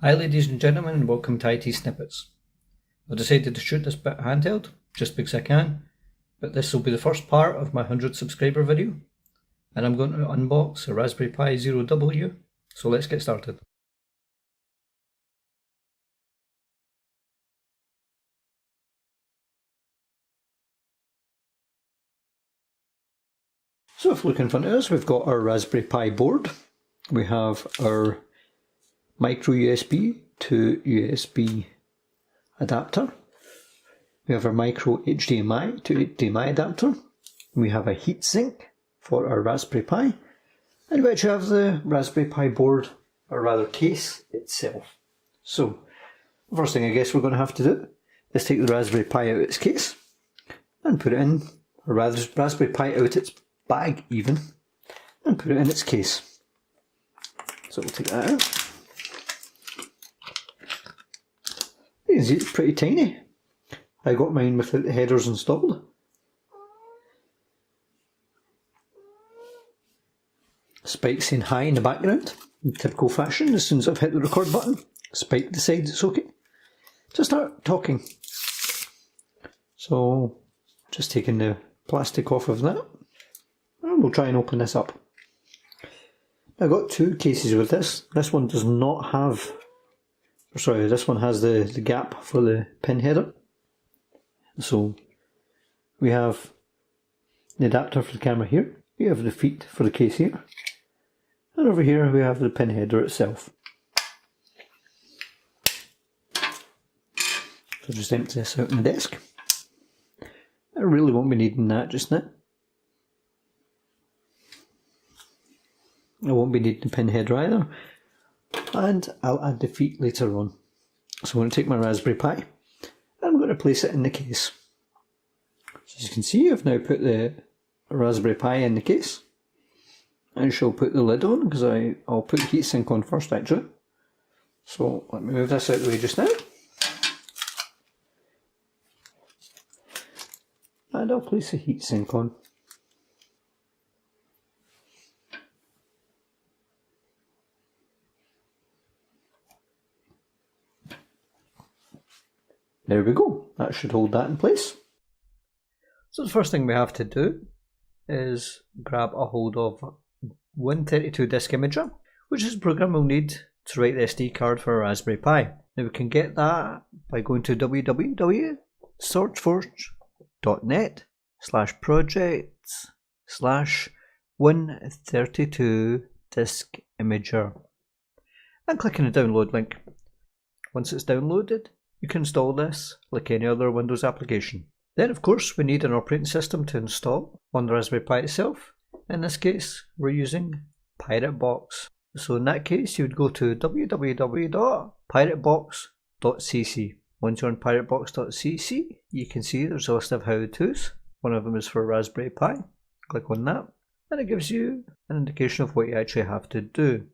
Hi ladies and gentlemen, and welcome to ITSnippets. I've decided to shoot this bit handheld, just because I can, but this will be the first part of my 100 subscriber video, and I'm going to unbox a Raspberry Pi Zero W, so let's get started. So if we look in front of us, we've got our Raspberry Pi board, we have our micro USB to USB adapter, we have our micro HDMI to HDMI adapter, we have a heatsink for our Raspberry Pi, and we actually have the Raspberry Pi board, or rather case itself. So the first thing I guess we're going to have to do is take the Raspberry Pi out of its case and put it in, or rather Raspberry Pi out its bag even, and put it in its case. So we'll take that out. You can see it's pretty tiny. I got mine without the headers installed. Spike saying hi in the background, in typical fashion. As soon as I've hit the record button, Spike decides it's okay to start talking. So, just taking the plastic off of that, and we'll try and open this up. I've got two cases with this. This one does not have, sorry, this one has the gap for the pin header. So we have the adapter for the camera here, we have the feet for the case here, and over here we have the pin header itself. So just empty this out on the desk. I really won't be needing that just now. I won't be needing the pin header either, and I'll add the feet later on. So I'm going to take my Raspberry Pi and I'm going to place it in the case. So as you can see, I've now put the Raspberry Pi in the case. I shall put the lid on because I'll put the heatsink on first actually. So let me move this out of the way just now. And I'll place the heatsink on. There we go, that should hold that in place. So the first thing we have to do is grab a hold of 132 disk imager, which is the program we'll need to write the SD card for a Raspberry Pi. Now we can get that by going to www.sourceforge.net/projects/132 disk imager and clicking the download link. Once it's downloaded, you can install this like any other Windows application. Then of course we need an operating system to install on the Raspberry Pi itself. In this case we're using PirateBox. So in that case you would go to www.piratebox.cc. Once you're on piratebox.cc you can see there's a list of how-tos. One of them is for Raspberry Pi. Click on that and it gives you an indication of what you actually have to do.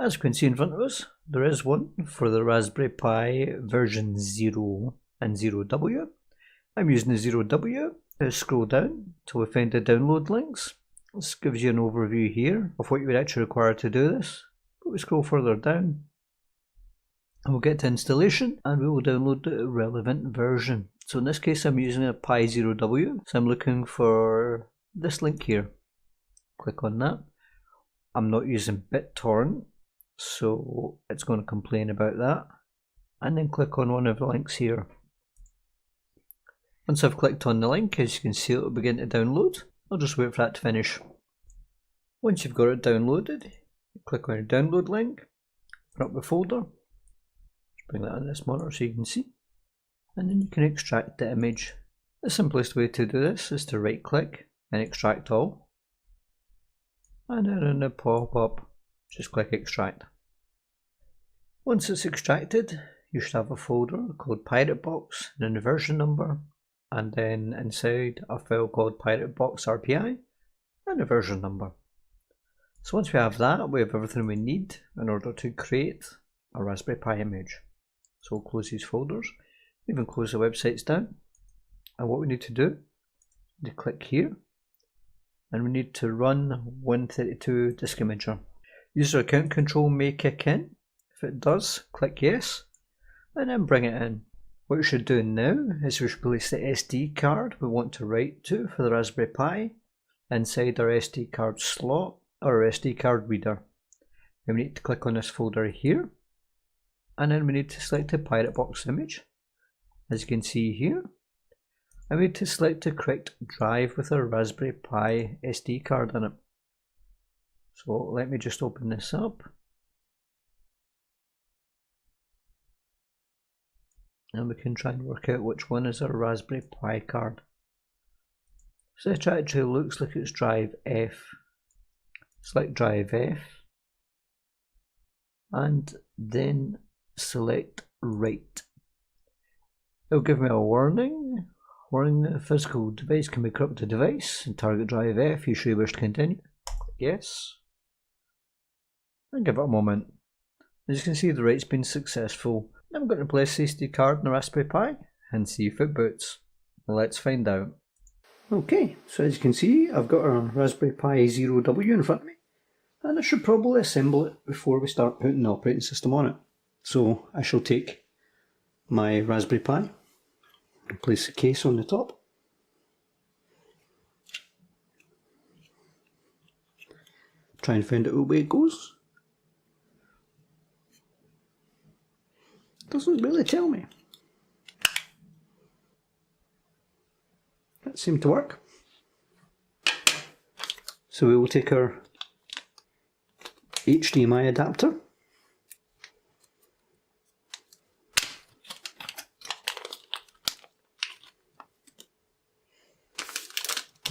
As you can see in front of us, there is one for the Raspberry Pi version 0 and 0W. I'm using the 0W. Let's scroll down till we find the download links. This gives you an overview here of what you would actually require to do this. But we scroll further down and we'll get to installation and we will download the relevant version. So in this case I'm using a Pi 0W, so I'm looking for this link here. Click on that. I'm not using BitTorrent, so it's going to complain about that, and then click on one of the links here. Once I've clicked on the link, as you can see, it will begin to download. I'll just wait for that to finish. Once you've got it downloaded, click on your download link, open up the folder, just bring that on this monitor so you can see, and then you can extract the image. The simplest way to do this is to right click and extract all, and then in the pop-up just click extract. Once it's extracted, you should have a folder called PirateBox and then the version number, and then inside a file called PirateBox RPI and a version number. So once we have that, we have everything we need in order to create a Raspberry Pi image. So we'll close these folders, even close the websites down, and what we need to do is click here and we need to run 132 disk imager. User account control may kick in If it does, click yes, and then bring it in. What we should do now is we should place the SD card we want to write to for the Raspberry Pi inside our SD card slot or our SD card reader. Then we need to click on this folder here, and then we need to select the Pirate Box image, as you can see here, and we need to select the correct drive with our Raspberry Pi SD card in it. So let me just open this up. And we can try and work out which one is our Raspberry Pi card. So it actually looks like it's drive F. Select drive F and then select write. It'll give me a warning. Warning that the physical device can be corrupted device and target drive F. You sure you wish to continue? Click yes. And give it a moment. As you can see, the write's been successful. I'm going to place the SD card in the Raspberry Pi and see if it boots. Let's find out. Okay, so as you can see, I've got our Raspberry Pi 0W in front of me, and I should probably assemble it before we start putting the operating system on it. So I shall take my Raspberry Pi and place the case on the top. Try and find out which way it goes. Doesn't really tell me. That seemed to work. So we will take our HDMI adapter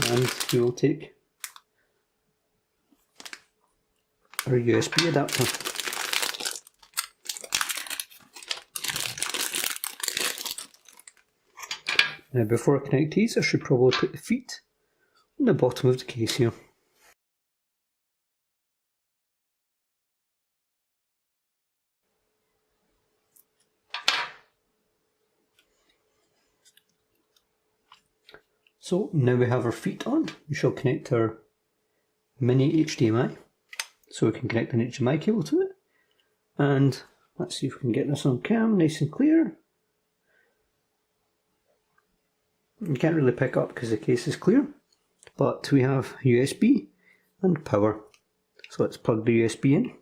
and we will take our USB adapter. Now before I connect these, I should probably put the feet on the bottom of the case here. So now we have our feet on, we shall connect our mini HDMI. So we can connect an HDMI cable to it. And let's see if we can get this on cam nice and clear. You can't really pick up because the case is clear, but we have USB and power. So let's plug the USB in,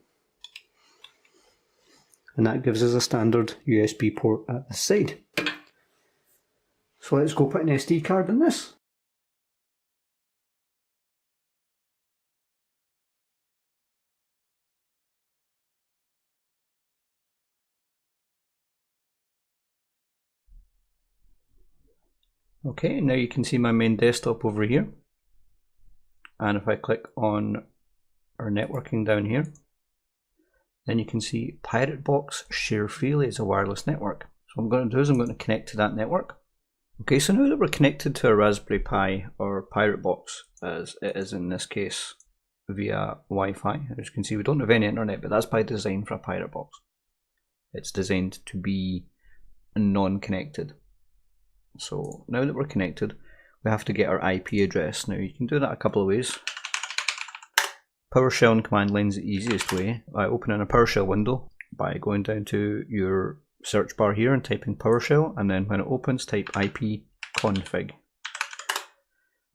and that gives us a standard USB port at the side. So let's go put an SD card in this. Okay, now you can see my main desktop over here, and if I click on our networking down here, then you can see Pirate Box Share Freely is a wireless network. So what I'm going to do is I'm going to connect to that network. Okay, so now that we're connected to a Raspberry Pi or Pirate Box, as it is in this case via Wi-Fi, as you can see we don't have any internet, but that's by design for a Pirate Box. It's designed to be non-connected. So now that we're connected, we have to get our IP address. Now you can do that a couple of ways. PowerShell and command line is the easiest way. By opening a PowerShell window by going down to your search bar here and typing PowerShell, and then when it opens type ipconfig.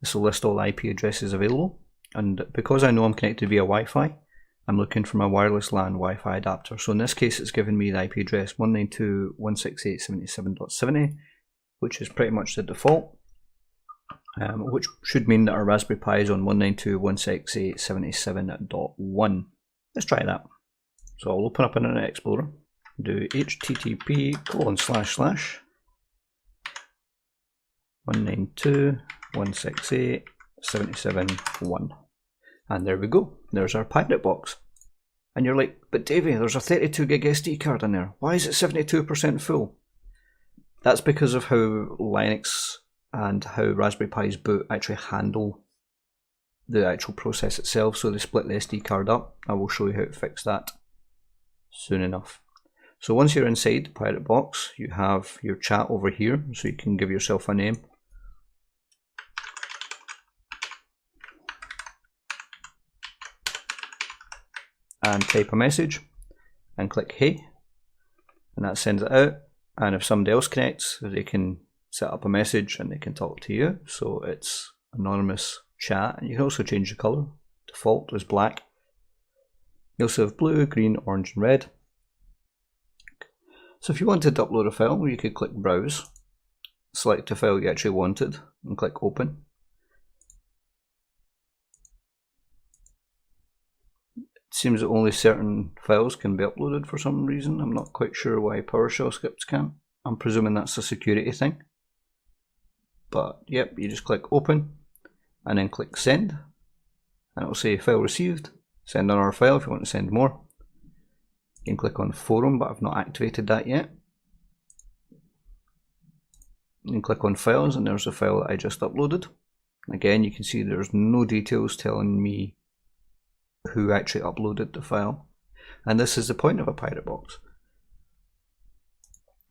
This will list all the IP addresses available, and because I know I'm connected via Wi-Fi, I'm looking for my wireless LAN Wi-Fi adapter. So in this case it's given me the IP address 192.168.77.70, which is pretty much the default, which should mean that our Raspberry Pi is on 192.168.77.1. Let's try that. So I'll open up Internet Explorer, do http://192.168.77.1, and there we go. There's our Pirate Box. And you're like, but Davey, there's a 32 gig SD card in there. Why is it 72% full? That's because of how Linux and how Raspberry Pi's boot actually handle the actual process itself. So they split the SD card up. I will show you how to fix that soon enough. So once you're inside Pirate Box, you have your chat over here, so you can give yourself a name. And type a message. and click Hey, and that sends it out. And if somebody else connects, they can set up a message and they can talk to you. So it's anonymous chat, and you can also change the colour. Default is black. You also have blue, green, orange and red. So if you wanted to upload a file, you could click Browse, select a file you actually wanted and click Open. It seems that only certain files can be uploaded for some reason. I'm not quite sure why PowerShell scripts can't. I'm presuming that's a security thing. But yep, you just click Open and then click Send, and it will say File Received. Send another file if you want to send more. You can click on Forum, but I've not activated that yet. You can click on Files, and there's the file that I just uploaded. Again, you can see there's no details telling me who actually uploaded the file. And this is the point of a pirate box.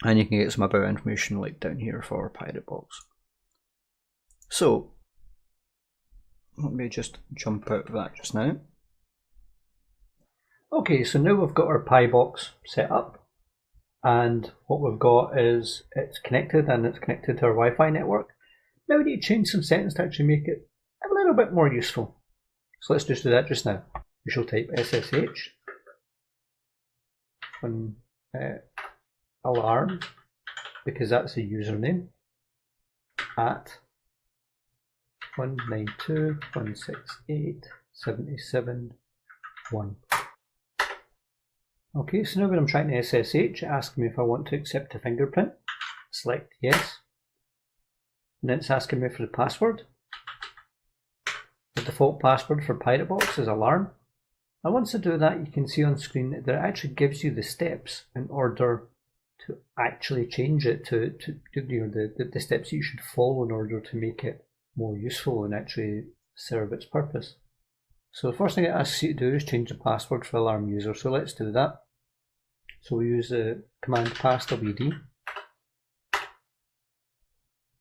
And you can get some about information like down here for pirate box. So, let me just jump out of that just now. Okay, so now we've got our Pi box set up, and what we've got is it's connected, and it's connected to our Wi-Fi network. Now we need to change some settings to actually make it a little bit more useful. So let's just do that just now. We shall type SSH on alarm, because that's the username, at 192.168.77.1. Okay, so now when I'm trying to SSH, it asks me if I want to accept a fingerprint. Select yes. And then it's asking me for the password. The default password for PirateBox is alarm. And once I do that, you can see on screen that it actually gives you the steps in order to actually change it to the steps that you should follow in order to make it more useful and actually serve its purpose. So the first thing it asks you to do is change the password for alarm user. So let's do that. So we use the command passwd.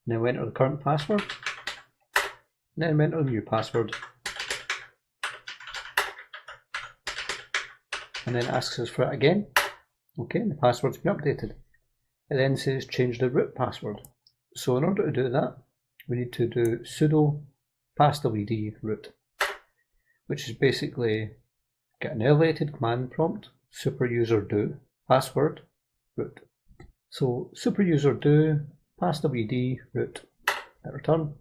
Now we enter the current password. Then we enter the new password. And then it asks us for it again. Okay, and the password's been updated. It then says change the root password. So in order to do that, we need to do sudo passwd root, which is basically get an elevated command prompt, superuser do password root. So superuser do passwd root, hit return,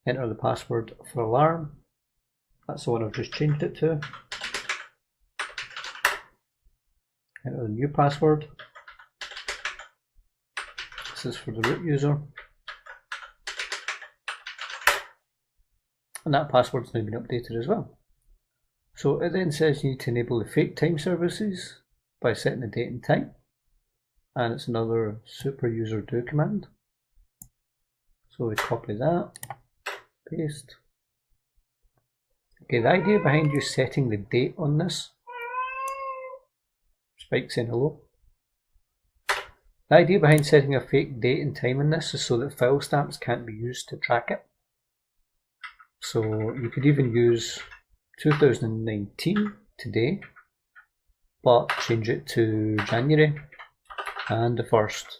enter the password for alarm, that's the one I've just changed it to, enter the new password, this is for the root user, and that password's now been updated as well. So it then says you need to enable the fake time services by setting the date and time, and it's another superuser do command. So we copy that, paste. Okay, the idea behind you setting the date on this, Spike saying hello. The idea behind setting a fake date and time on this is so that file stamps can't be used to track it. So you could even use 2019 today, but change it to January and the 1st.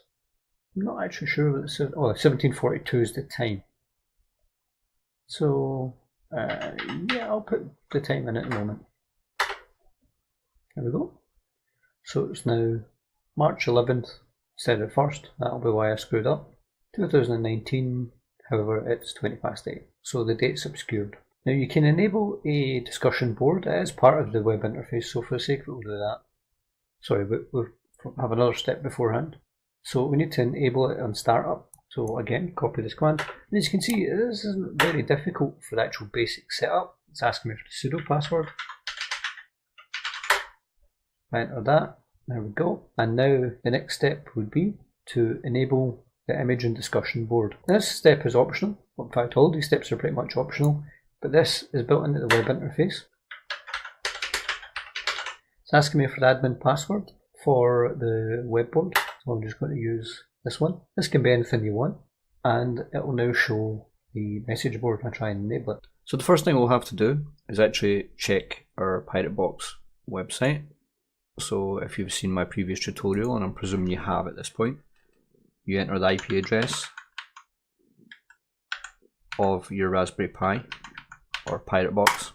I'm not actually sure what it says. Oh, 1742 is the time. So yeah, I'll put the time in at the moment. There we go. So it's now March 11th instead of 1st. That'll be why I screwed up. 2019, however, it's 20 past 8. So the date's obscured. Now you can enable a discussion board as part of the web interface, so for the sake of it, we'll do that. Sorry, but we'll have another step beforehand. So we need to enable it on startup. So again, copy this command. And as you can see, this isn't very difficult for the actual basic setup. It's asking me for the sudo password. I enter that. There we go. And now the next step would be to enable the image and discussion board. This step is optional. In fact, all these steps are pretty much optional, but this is built into the web interface. It's asking me for the admin password for the web board, so I'm just going to use this one. This can be anything you want, and it will now show the message board when I try and enable it. So the first thing we'll have to do is actually check our PirateBox website. So if you've seen my previous tutorial, and I'm presuming you have at this point, you enter the IP address of your Raspberry Pi or Pirate Box.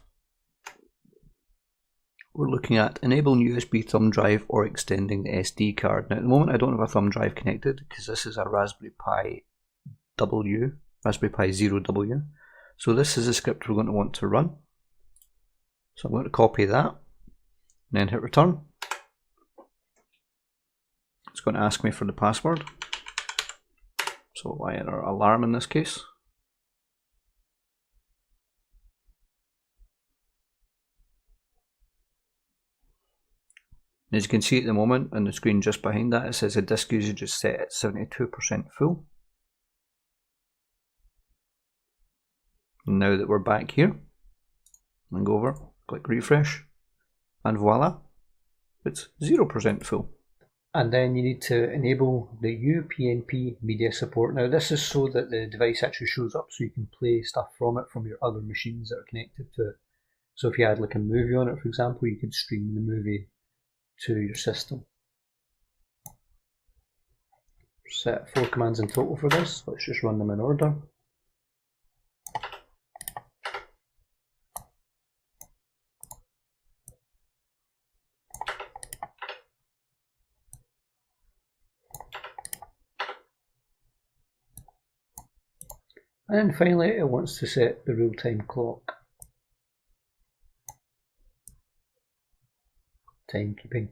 We're looking at enabling USB thumb drive or extending the SD card. Now at the moment I don't have a thumb drive connected because this is a Raspberry Pi W, Raspberry Pi 0W. So this is a script we're going to want to run. So I'm going to copy that and then hit return. It's going to ask me for the password. So I enter alarm in this case. As you can see at the moment on the screen just behind that, it says the disk usage is set at 72% full. And now that we're back here, and go over, click refresh, and voila, it's 0% full. And then you need to enable the UPnP media support. Now this is so that the device actually shows up so you can play stuff from it from your other machines that are connected to it. So if you had like a movie on it, for example, you could stream the movie to your system. Set 4 commands in total for this. Let's just run them in order. And then finally it wants to set the real-time clock. Timekeeping.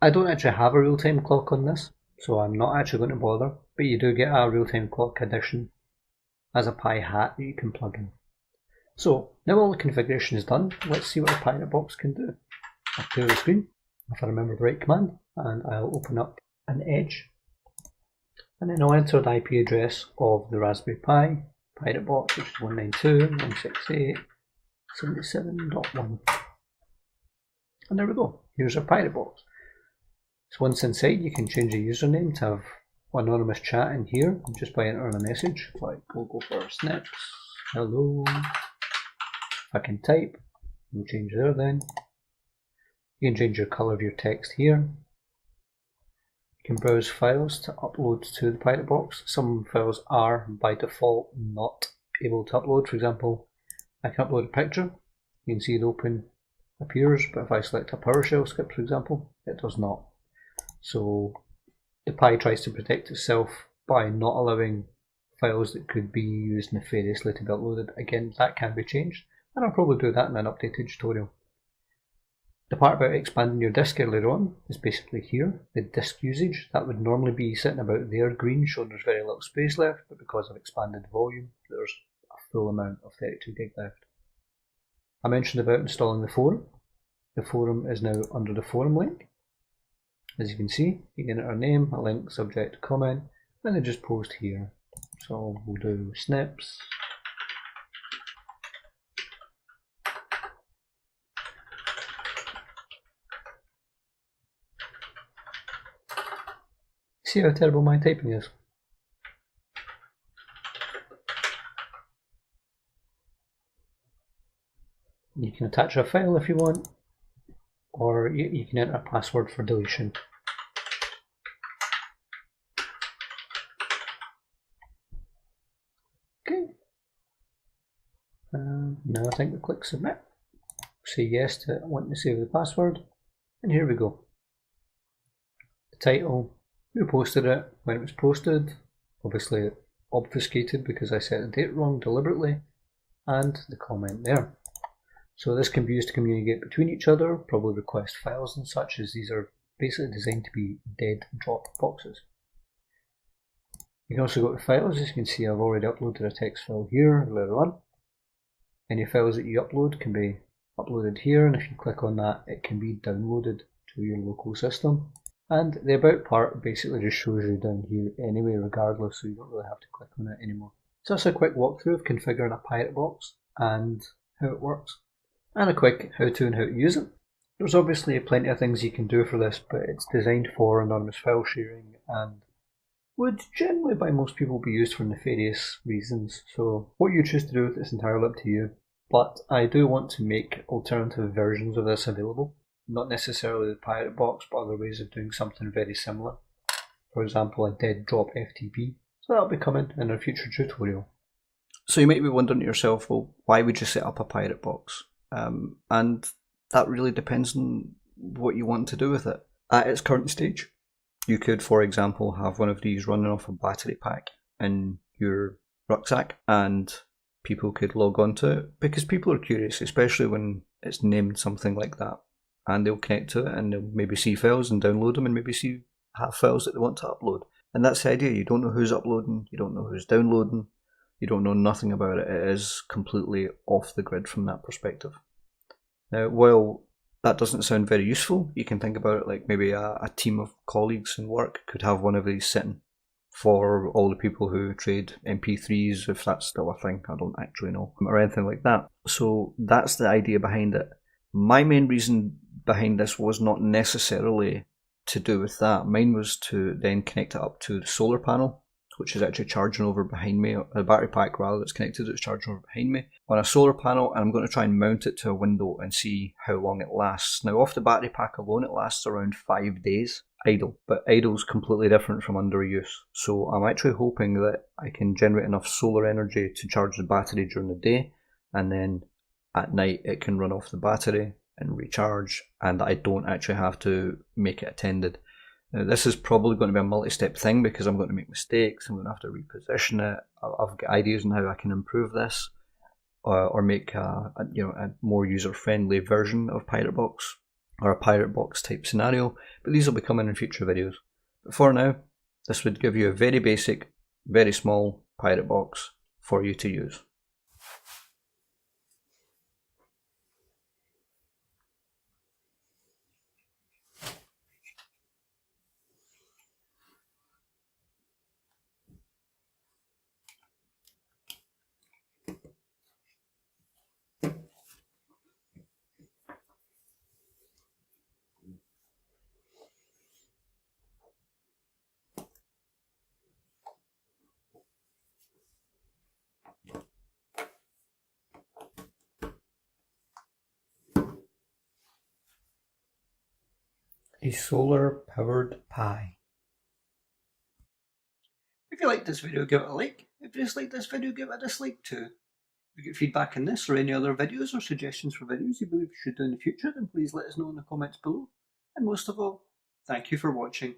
I don't actually have a real-time clock on this, so I'm not actually going to bother, but you do get a real-time clock addition as a Pi hat that you can plug in. So now all the configuration is done, let's see what the Pirate Box can do. I'll clear the screen if I remember the right command, and I'll open up an Edge, and then I'll enter the IP address of the Raspberry Pi Pirate Box, which is 192.168.77.1. And there we go, here's our Pirate Box. So once inside, you can change the username to have anonymous chat in here just by entering a message like we'll go for snips, hello. If I can type, we'll change there then. You can change your color of your text here. You can browse files to upload to the Pirate Box. Some files are by default not able to upload. For example, I can upload a picture. You can see it open appears, but if I select a PowerShell script, for example, it does not. So the Pi tries to protect itself by not allowing files that could be used nefariously to be uploaded. Again, that can be changed, and I'll probably do that in an updated tutorial. The part about expanding your disk earlier on is basically here. The disk usage, that would normally be sitting about there green, showing there's very little space left, but because of expanded volume, there's a full amount of 32 gig left. I mentioned about installing the forum. The forum is now under the forum link. As you can see, you can enter a name, a link, subject, comment, and then just post here. So we'll do snips. See how terrible my typing is? You can attach a file if you want, or you can enter a password for deletion. Okay. Now I think we click submit. Say yes to wanting to save the password, and here we go. The title, who posted it, when it was posted, obviously obfuscated because I set the date wrong deliberately, and the comment there. So this can be used to communicate between each other, probably request files and such, as these are basically designed to be dead drop boxes. You can also go to files. As you can see, I've already uploaded a text file here earlier on. Any files that you upload can be uploaded here, and if you click on that, it can be downloaded to your local system. And the about part basically just shows you down here anyway, regardless, so you don't really have to click on it anymore. So that's a quick walkthrough of configuring a Pirate Box and how it works, and a quick how-to and how to use it. There's obviously plenty of things you can do for this, but it's designed for anonymous file sharing and would generally by most people be used for nefarious reasons. So what you choose to do with it is entirely up to you. But I do want to make alternative versions of this available. Not necessarily the pirate box, but other ways of doing something very similar. For example, a dead drop FTP. So that'll be coming in a future tutorial. So you might be wondering to yourself, well, why would you set up a pirate box? And that really depends on what you want to do with it. At its current stage, you could, for example, have one of these running off a battery pack in your rucksack, and people could log on to it because people are curious, especially when it's named something like that, and they'll connect to it and they'll maybe see files and download them and maybe have files that they want to upload. And that's the idea. You don't know who's uploading, you don't know who's downloading, you don't know nothing about it. It is completely off the grid from that perspective. Now, while that doesn't sound very useful, you can think about it like maybe a team of colleagues in work could have one of these sitting for all the people who trade MP3s, if that's still a thing, I don't actually know, or anything like that. So that's the idea behind it. My main reason behind this was not necessarily to do with that. Mine was to then connect it up to the solar panel, which is actually charging over behind me, a battery pack rather that's connected, it's charging over behind me on a solar panel, and I'm going to try and mount it to a window and see how long it lasts. Now off the battery pack alone it lasts around 5 days idle, but idle's completely different from under use. So I'm actually hoping that I can generate enough solar energy to charge the battery during the day, and then at night it can run off the battery and recharge, and I don't actually have to make it attended. Now this is probably going to be a multi-step thing because I'm going to make mistakes, I'm going to have to reposition it. I've got ideas on how I can improve this or make a more user-friendly version of Pirate Box, or a Pirate Box type scenario, but these will be coming in future videos. But for now, this would give you a very basic, very small Pirate Box for you to use. A solar powered Pi. If you liked this video, give it a like. If you disliked this video, give it a dislike too. If you get feedback on this or any other videos or suggestions for videos you believe we should do in the future, then please let us know in the comments below. And most of all, thank you for watching.